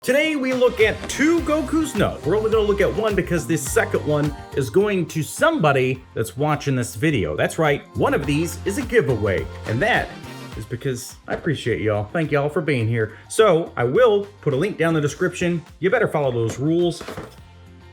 Today we look at two Gokus. No, we're only going to look at one because this second one is going to somebody that's watching this video. That's right, one of these is a giveaway, and that is because I appreciate y'all. Thank y'all for being here. So I will put a link down in the description. You better follow those rules,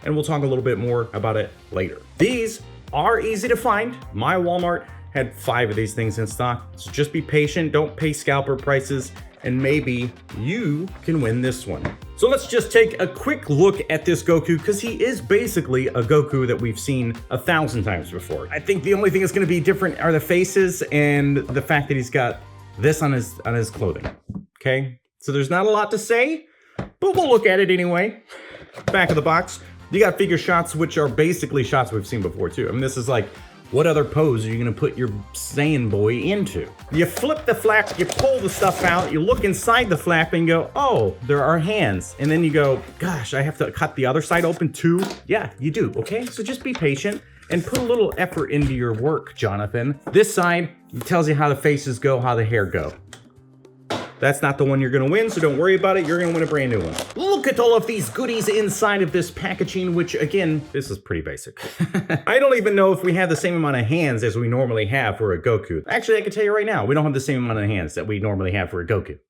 and we'll talk a little bit more about it later. These are easy to find. My Walmart had 5 of these things in stock, so just be patient. Don't pay scalper prices, and maybe you can win this one. So let's just take a quick look at this Goku, because he is basically a Goku that we've seen 1,000 times before. I think the only thing that's going to be different are the faces and the fact that he's got this on his clothing. Okay, so there's not a lot to say, but we'll look at it anyway. Back of the box, you got figure shots, which are basically shots we've seen before too. I mean, this is like, what other pose are you gonna put your Saiyan boy into? You flip the flap, you pull the stuff out, you look inside the flap and go, oh, there are hands. And then you go, gosh, I have to cut the other side open too? Yeah, you do, okay? So just be patient and put a little effort into your work, Jonathan. This side tells you how the faces go, how the hair go. That's not the one you're gonna win, so don't worry about it. You're gonna win a brand new one. Look at all of these goodies inside of this packaging, which again, this is pretty basic. I don't even know if we have the same amount of hands as we normally have for a Goku. Actually, I can tell you right now, we don't have the same amount of hands that we normally have for a Goku,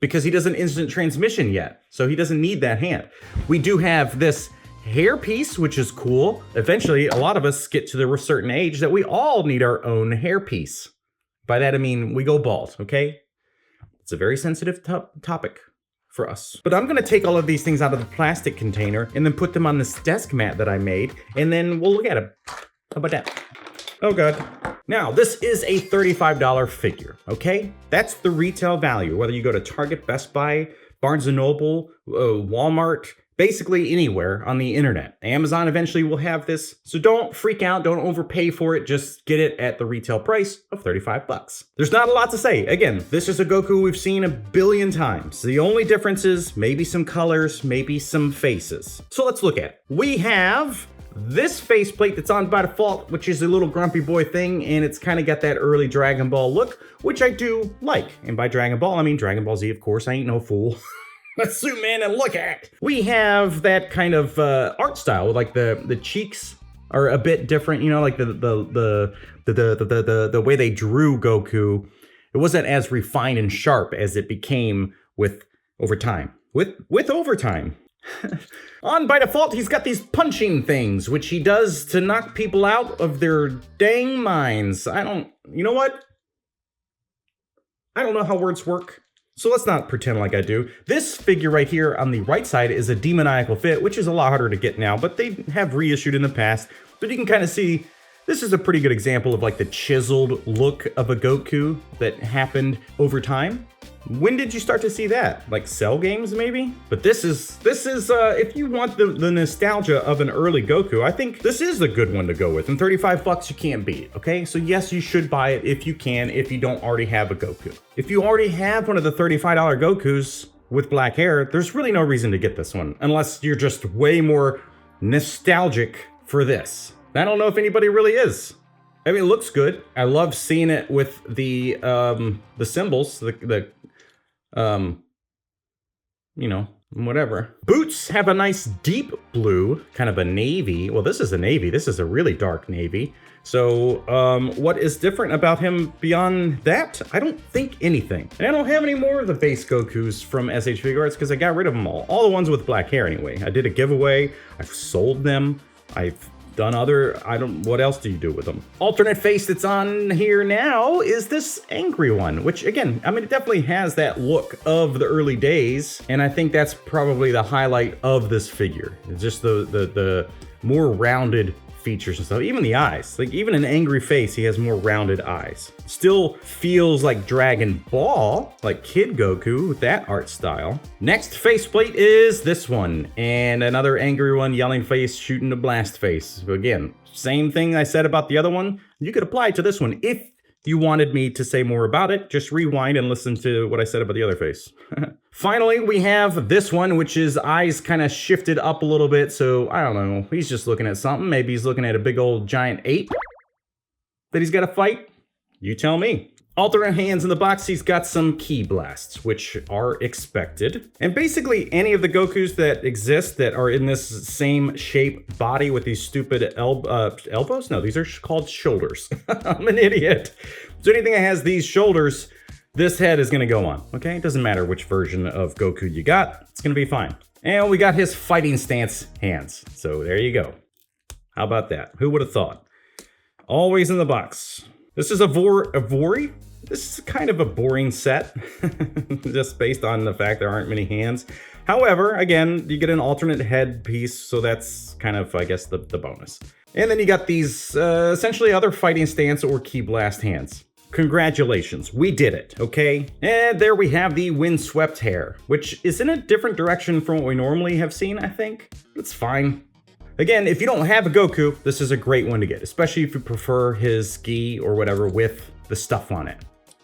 because he doesn't instant transmission yet, so he doesn't need that hand. We do have this hair piece, which is cool. Eventually, a lot of us get to the certain age that we all need our own hair piece. By that, I mean we go bald, okay? It's a very sensitive topic for us. But I'm gonna take all of these things out of the plastic container and then put them on this desk mat that I made, and then we'll look at them. How about that? Oh God. Now, this is a $35 figure, okay? That's the retail value, whether you go to Target, Best Buy, Barnes & Noble, Walmart, basically anywhere on the internet. Amazon eventually will have this, so don't freak out, don't overpay for it, just get it at the retail price of 35 bucks. There's not a lot to say. Again, this is a Goku we've seen a billion times. The only difference is maybe some colors, maybe some faces. So let's look at it. We have this faceplate that's on by default, which is a little grumpy boy thing, and it's kind of got that early Dragon Ball look, which I do like. And by Dragon Ball, I mean Dragon Ball Z, of course, I ain't no fool. Let's zoom in and look at. We have that kind of art style, like the cheeks are a bit different, you know, like the way they drew Goku. It wasn't as refined and sharp as it became with overtime. With overtime. On by default, he's got these punching things, which he does to knock people out of their dang minds. You know what? I don't know how words work. So let's not pretend like I do. This figure right here on the right side is a demoniacal fit, which is a lot harder to get now, but they have reissued in the past. But you can kind of see, this is a pretty good example of like the chiseled look of a Goku that happened over time. When did you start to see that? Like Cell games maybe? But this is if you want the nostalgia of an early Goku, I think this is a good one to go with. And 35 bucks you can't beat, okay? So yes, you should buy it if you can, if you don't already have a Goku. If you already have one of the $35 Gokus with black hair, there's really no reason to get this one, unless you're just way more nostalgic for this. I don't know if anybody really is. I mean, it looks good. I love seeing it with the symbols, you know, whatever. Boots have a nice deep blue, kind of a navy. Well, this is a navy. This is a really dark navy. So, what is different about him beyond that? I don't think anything. And I don't have any more of the base Gokus from SHFiguarts because I got rid of them all. All the ones with black hair anyway. I did a giveaway. I've sold them. I've done what else do you do with them? Alternate face that's on here now is this angry one, which again, I mean, it definitely has that look of the early days. And I think that's probably the highlight of this figure. It's just the more rounded features and stuff. Even the eyes, like even an angry face, he has more rounded eyes. Still feels like Dragon Ball, like Kid Goku with that art style. Next faceplate is this one, and another angry one, yelling face, shooting a blast face. Again, same thing I said about the other one. You could apply it to this one if you wanted me to say more about it. Just rewind and listen to what I said about the other face. Finally, we have this one, which is eyes kind of shifted up a little bit. So I don't know, he's just looking at something. Maybe he's looking at a big old giant ape that he's got to fight. You tell me. Alternate hands in the box, he's got some ki blasts, which are expected. And basically any of the Gokus that exist that are in this same shape body with these stupid elbows? No, these are called shoulders. I'm an idiot. So anything that has these shoulders, this head is gonna go on, okay? It doesn't matter which version of Goku you got, it's gonna be fine. And we got his fighting stance hands. So there you go. How about that? Who would have thought? Always in the box. This is a Vori? This is kind of a boring set, just based on the fact there aren't many hands. However, again, you get an alternate head piece, so that's kind of, I guess, the bonus. And then you got these essentially other fighting stance or ki blast hands. Congratulations, we did it, okay? And there we have the windswept hair, which is in a different direction from what we normally have seen, I think. It's fine. Again, if you don't have a Goku, this is a great one to get, especially if you prefer his gi or whatever with the stuff on it.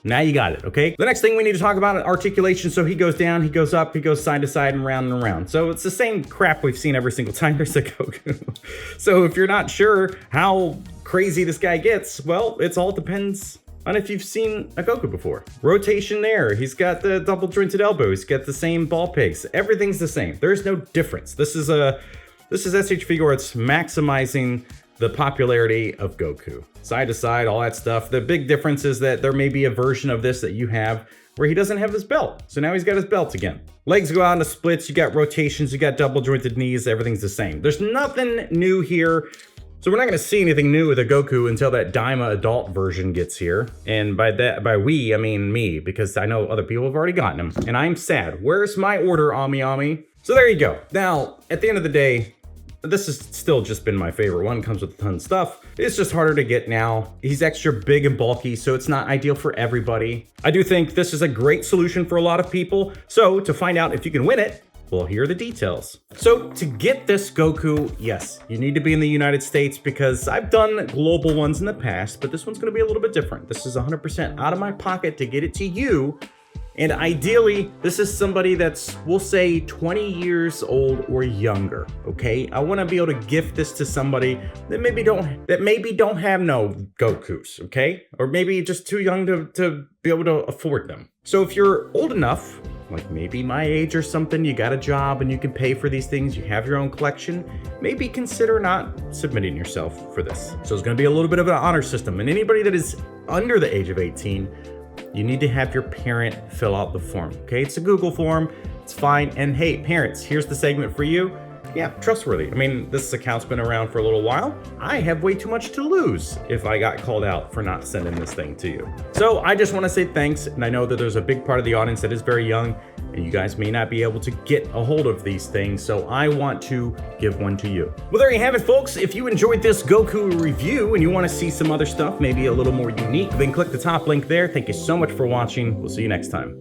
Now you got it, okay? The next thing we need to talk about is articulation. So he goes down, he goes up, he goes side to side and round and around. So it's the same crap we've seen every single time there's a Goku. So if you're not sure how crazy this guy gets, well, it all depends on if you've seen a Goku before. Rotation there, he's got the double jointed elbow, he's got the same ball pegs. Everything's the same. There's no difference. This is SHFiguarts maximizing the popularity of Goku. Side to side, all that stuff. The big difference is that there may be a version of this that you have where he doesn't have his belt. So now he's got his belt again. Legs go out into splits, you got rotations, you got double jointed knees, everything's the same. There's nothing new here. So we're not gonna see anything new with a Goku until that Daima adult version gets here. And by we, I mean me, because I know other people have already gotten him. And I'm sad. Where's my order, Ami Ami? So there you go. Now, at the end of the day, this has still just been my favorite one. Comes with a ton of stuff. It's just harder to get now. He's extra big and bulky, so it's not ideal for everybody. I do think this is a great solution for a lot of people. So to find out if you can win it, well, here are the details. So to get this Goku, yes, you need to be in the United States because I've done global ones in the past, but this one's gonna be a little bit different. This is 100% out of my pocket to get it to you. And ideally, this is somebody that's, we'll say 20 years old or younger, okay? I wanna be able to gift this to somebody that maybe don't have no Gokus, okay? Or maybe just too young to be able to afford them. So if you're old enough, like maybe my age or something, you got a job and you can pay for these things, you have your own collection, maybe consider not submitting yourself for this. So it's gonna be a little bit of an honor system. And anybody that is under the age of 18, you need to have your parent fill out the form, okay? It's a Google form, it's fine. And hey, parents, here's the segment for you. Yeah, trustworthy. I mean, this account's been around for a little while. I have way too much to lose if I got called out for not sending this thing to you. So I just want to say thanks. And I know that there's a big part of the audience that is very young and you guys may not be able to get a hold of these things. So I want to give one to you. Well, there you have it, folks. If you enjoyed this Goku review and you want to see some other stuff, maybe a little more unique, then click the top link there. Thank you so much for watching. We'll see you next time.